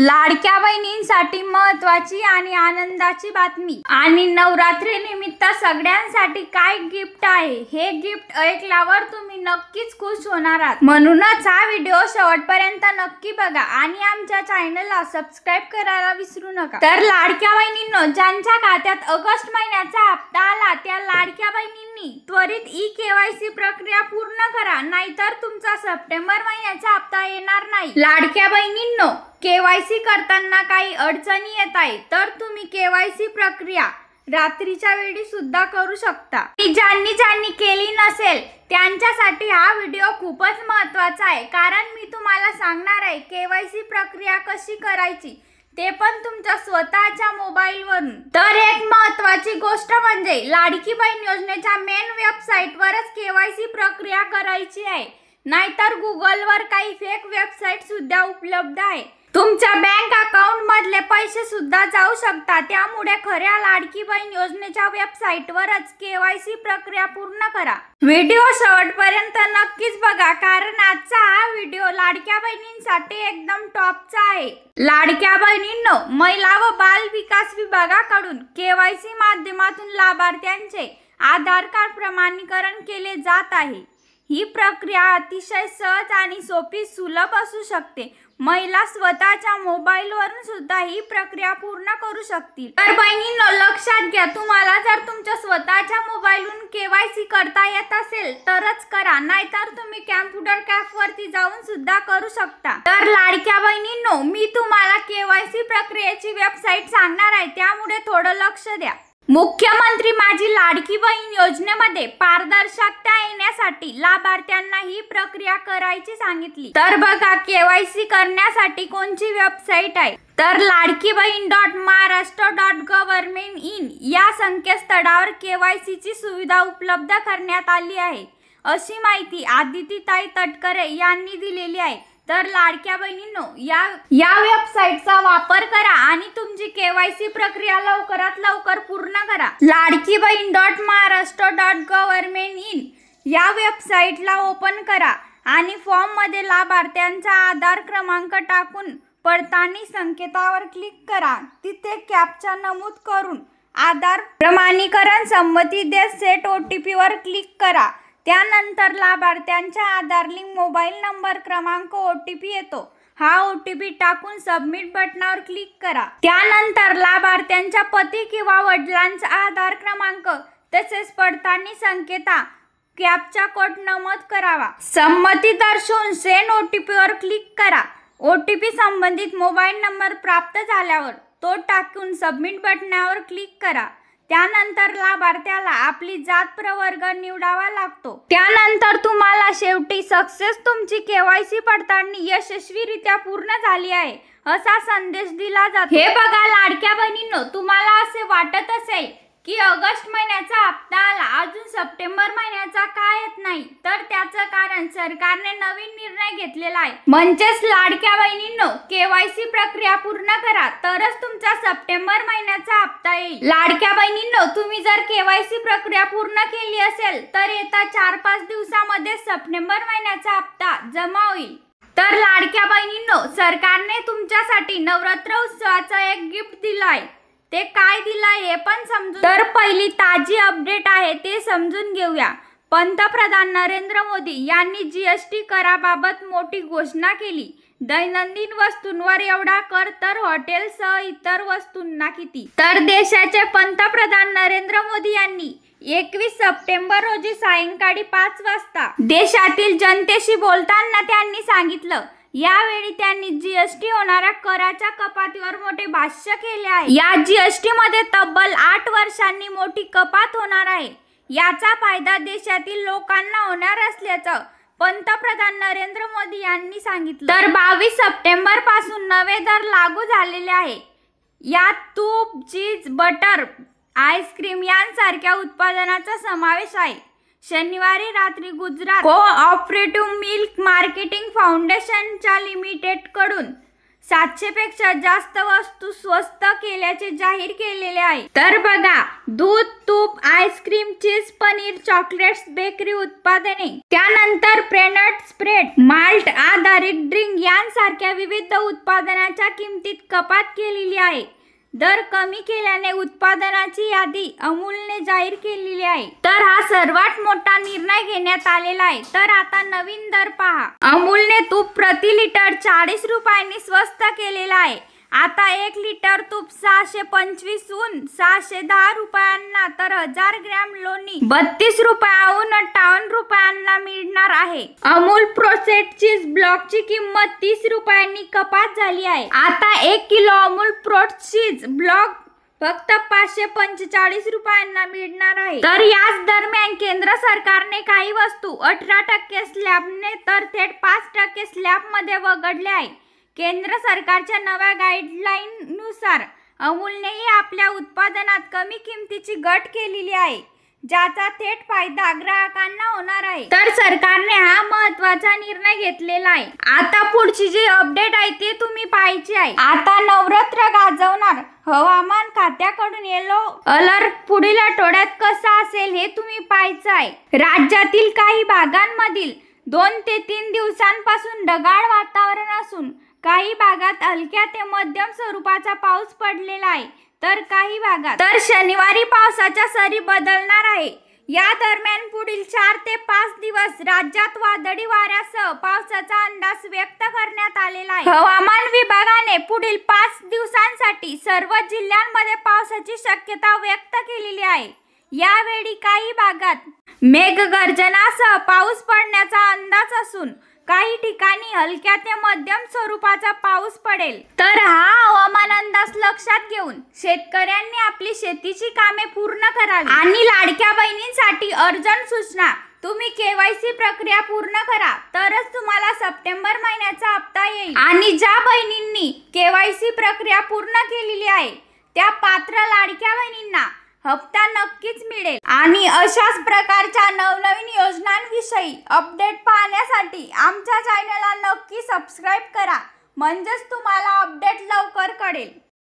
लाडक्या बहिणींसाठी महत्त्वाची आणि आनंदाची बातमी। आणि नवरात्री निमित्त सगळ्यांसाठी काय गिफ्ट आहे हे गिफ्ट ऐकल्यावर तुम्ही नक्कीच खुश होणार आहात। म्हणूनच हा व्हिडिओ शेवटपर्यंत नक्की बघा आणि आमच्या चॅनलला सबस्क्राइब करायला विसरू नका। तर लाडक्या बहिणींनो, ज्यांच्या खात्यात ऑगस्ट महिन्याचा हप्ता आला त्या लाडक्या बहिणींनी त्वरित ई-केवायसी प्रक्रिया पूर्ण करा, नाहीतर तुमचा सप्टेंबर महिन्याचा हप्ता येणार नाही। लाडक्या बहिणींनो, केवायसी करताना काही अडचणी येत आहे तर तुम्ही केवायसी प्रक्रिया रात्रीच्या वेळी सुद्धा करू शकता। ज्यांनी केली नसेल त्यांच्यासाठी हा व्हिडिओ खूपच महत्त्वाचा आहे, कारण मी तुम्हाला सांगणार आहे केवायसी प्रक्रिया कशी करायची ते पण तुमच्या स्वतःच्या मोबाईलवरून। तर एक महत्त्वाची गोष्ट म्हणजे लाडकी बहीण योजनेच्या मेन वेबसाईटवरच केवायसी प्रक्रिया करायची आहे, नाहीतर गुगलवर काही फेक वेबसाईट सुद्धा उपलब्ध आहे। तुमच्या बँक अकाउंट मधले पैसे सुद्धा जाऊ शकतात, त्यामुळे खऱ्या लाडकी बहीण योजनेच्या वेबसाईटवरच केवायसी प्रक्रिया पूर्ण करा। व्हिडिओ शेवटपर्यंत नक्कीच बघा, कारण आजचा हा व्हिडिओ लाडक्या बहिणींसाठी एकदम टॉपचा आहे। लाडक्या बहिणींनो, महिला व बाल विकास विभागाकडून केवायसी माध्यमातून लाभार्थ्यांचे आधार कार्ड प्रमाणीकरण केले जात आहे। ही प्रक्रिया अतिशय सहज आणि सोपी सुलभ असू शकते। महिला स्वतःच्या मोबाईलवरून सुद्धा ही प्रक्रिया पूर्ण करू शकतील। तर बहिणींनो, लक्षात घ्या, तुम्हाला जर तुमच्या स्वतःच्या मोबाईलवरून केवायसी करता येत असेल तरच करा, नाहीतर तुम्ही कॅम्प्युटर कॅफवरती जाऊन सुद्धा करू शकता। तर लाडक्या बहिणींनो, मी तुम्हाला केवायसी प्रक्रियेची वेबसाईट सांगणार आहे, त्यामुळे थोडं लक्ष द्या। मुख्यमंत्री माझी लाडकी बहीण योजनेमध्ये पारदर्शकता येण्यासाठी लाभार्थ्यांना ही प्रक्रिया करायची सांगितली। तर बघा, केवायसी करण्यासाठी कोणती वेबसाईट आहे तर ladkibaheen.maharashtra.government.in या संकेतस्थळावर केवायसीची सुविधा उपलब्ध करण्यात आली आहे, अशी माहिती आदितीताई तटकरे यांनी दिलेली आहे। तर लाडक्या बहिणींनो, या वेबसाईटचा वापर करा आणि तुमची केवायसी प्रक्रिया लवकरात लवकर पूर्ण करा। ladkibaheen.maharashtra.government.in या वेबसाईटला ओपन करा आणि फॉर्म मध्ये लाभार्थ्यांचा आधार क्रमांक टाकून पडताळणी संकेतावर क्लिक करा। तिथे कॅप्चा नमूद करून आधार प्रमाणीकरण संमती देत सेट OTP वर क्लिक करा। त्यानंतर लाभार्थ्यांच्या आधार लिंक मोबाईल नंबर क्रमांक OTP येतो, हा OTP टाकून सबमिट बटनावर क्लिक करा। त्यानंतर लाभार्थ्यांच्या पती किंवा वडिलांचा आधार क्रमांक तसेच पडताळणी संकेता कॅप्चा कोड नमूद करावा। संमती दर्शवून सेंड OTP वर क्लिक करा। OTP संबंधित मोबाईल नंबर प्राप्त झाल्यावर तो टाकून सबमिट बटनावर क्लिक करा। त्यानंतर लाभार्थ्याला आपली जात प्रवर्ग निवडावा लागतो। त्यानंतर तुम्हाला शेवटी सक्सेस, तुमची केवायसी पडताळणी यशस्वीरित्या पूर्ण झाली आहे असा संदेश दिला जातो। हे बघा लाडक्या बहिणींनो, तुम्हाला असे वाटत असेल की ऑगस्ट महिन्याचा हप्ता आला, अजून सप्टेंबर महिन्याचा का येत नाही, तर त्याचं कारण सरकारने नवीन निर्णय घेतलेला आहे। म्हणजेच लाडक्या बहिणींनो, केवायसी प्रक्रिया पूर्ण करा तरच तुमचा सप्टेंबर महिन्याचा हप्ता येईल। लाडक्या बहिणींनो, तुम्ही जर केवायसी प्रक्रिया पूर्ण केली असेल तर येत्या 4-5 दिवसामध्ये सप्टेंबर महिन्याचा हप्ता जमा होईल। तर लाडक्या बहिणींनो, सरकारने तुमच्यासाठी नवरात्र उत्सवाचं एक गिफ्ट दिलं आहे, ते काय दिलं हे पण समजून। तर पहिली ताजी अपडेट आहे ते समजून घेऊया। पंतप्रधान नरेंद्र मोदी यांनी GST कराबाबत मोठी घोषणा केली। दैनंदिन वस्तूंवर एवढा कर तर हॉटेलसह इतर वस्तूंना किती? तर देशाचे पंतप्रधान नरेंद्र मोदी यांनी 21 सप्टेंबर रोजी सायंकाळी 5 वाजता देशातील जनतेशी बोलताना त्यांनी सांगितलं। यावेळी त्यांनी GST होणाऱ्या कराच्या कपातीवर मोठे भाष्य केले आहे। या GST मध्ये तब्बल 8 वर्षांनी मोठी कपात होणार आहे, याचा फायदा देशातील लोकांना होणार असल्याचं पंतप्रधान नरेंद्र मोदी यांनी सांगितलं। तर 22 सप्टेंबर पासून नवे दर लागू झालेले आहे। यात तूप, चीज, बटर, आईस्क्रीम यांसारख्या उत्पादनांचा समावेश आहे। शनिवारी रात्री गुजरात कोऑपरेटिव्ह मिल्क मार्केटिंग फाउंडेशनच्या लिमिटेड कडून 700 पेक्षा जास्त वस्तू स्वस्त केल्याचे जाहीर केलेले आहे. तर बघा, दूध, तूप, आईस्क्रीम, चीज, पनीर, चॉकलेट्स, बेकरी उत्पादने, त्यानंतर प्रेनट स्प्रेड, माल्ट आधारित ड्रिंक यांसारख्या विविध उत्पादनाच्या किमतीत कपात केलेली आहे. दर कमी केल्याने उत्पादनाची यादी अमूलने जाहीर केलेली आहे. तर हा सर्वात मोठा निर्णय घेण्यात आलेला आहे. तर आता नवीन दर पहा. अमूलने तूप प्रति लिटर 40 रुपयांनी स्वस्त केलेला आहे. आता 1 लिटर तूप 625हून 610 रुपयांना, तर 1000 ग्रॅम लोणी 32 रुपयाहून 58 रुपयांना मिळणार आहे. अमूल प्रोसेस्ड चीज ब्लॉकची किंमत 30 रुपयांनी कपात झाली आहे. आता 1 किलो अमूल प्रोसेस्ड चीज ब्लॉक फक्त 545 रुपयांना मिळणार आहे. तर याच दरम्यान केंद्र सरकारने काही वस्तू 18% स्लॅबने तर थेट 5% स्लॅबमध्ये वगळले आहे. केंद्र सरकारच्या नव्या गाईडलाईननुसार अमूलनेही आपल्या उत्पादनात कमी किमतीची घट केलेली आहे, ज्याचा थेट फायदा ग्राहकांना होणार आहे. तर सरकारने हा महत्त्वाचा निर्णय घेतलेला आहे. आता पुढची जी अपडेट आहे ते तुम्ही पाहायची आहे. आता नवरात्र गाजवणार हवामान खात्याकडून येलो अलर्ट पुढील आठवड्यात कसा असेल हे तुम्ही पाहायचं आहे. राज्यातील काही भागांमधील 2 ते 3 दिवसांपासून ढगाळ वातावरण असून काही भागात हलक्या ते मध्यम स्वरूपाचा पाऊस पडलेला आहे. तर काही भागात तर शनिवारी पावसाच्या सरी बदलणार आहे. या दरम्यान पुढील 4 ते 5 दिवस राज्यात वादळी वाऱ्यासह पावसाचा अंदाज व्यक्त करण्यात आलेला आहे. हवामान विभागाने पुढील 5 दिवसांसाठी सर्व जिल्ह्यांमध्ये पावसाची शक्यता व्यक्त केलेली आहे. यावेळी काही भागात मेघगर्जनासह पाऊस पडण्याचा अंदाज असून काही ठिकाणी हलक्या ते मध्यम स्वरूपाचा पाऊस पडेल. तर हा हवामान अंदाज लक्षात घेऊन शेतकऱ्यांनी आपली शेतीची कामे पूर्ण करावी. आणि लाडक्या बहिणींसाठी अर्जंट सूचना, तुम्ही केवायसी प्रक्रिया पूर्ण करा, तरच तुम्हाला सप्टेंबर महिन्याचा हप्ता येईल. आणि ज्या बहिणींनी केवायसी प्रक्रिया पूर्ण केलेली आहे त्या पात्र लाडक्या बहिणींना हप्ता नक्कीच मिळेल. आणि अशाच प्रकारच्या नवनवीन योजनांविषयी अपडेट पाहण्यासाठी आमच्या चॅनलला नक्की सबस्क्राईब करा, म्हणजेच तुम्हाला अपडेट लवकर कळेल.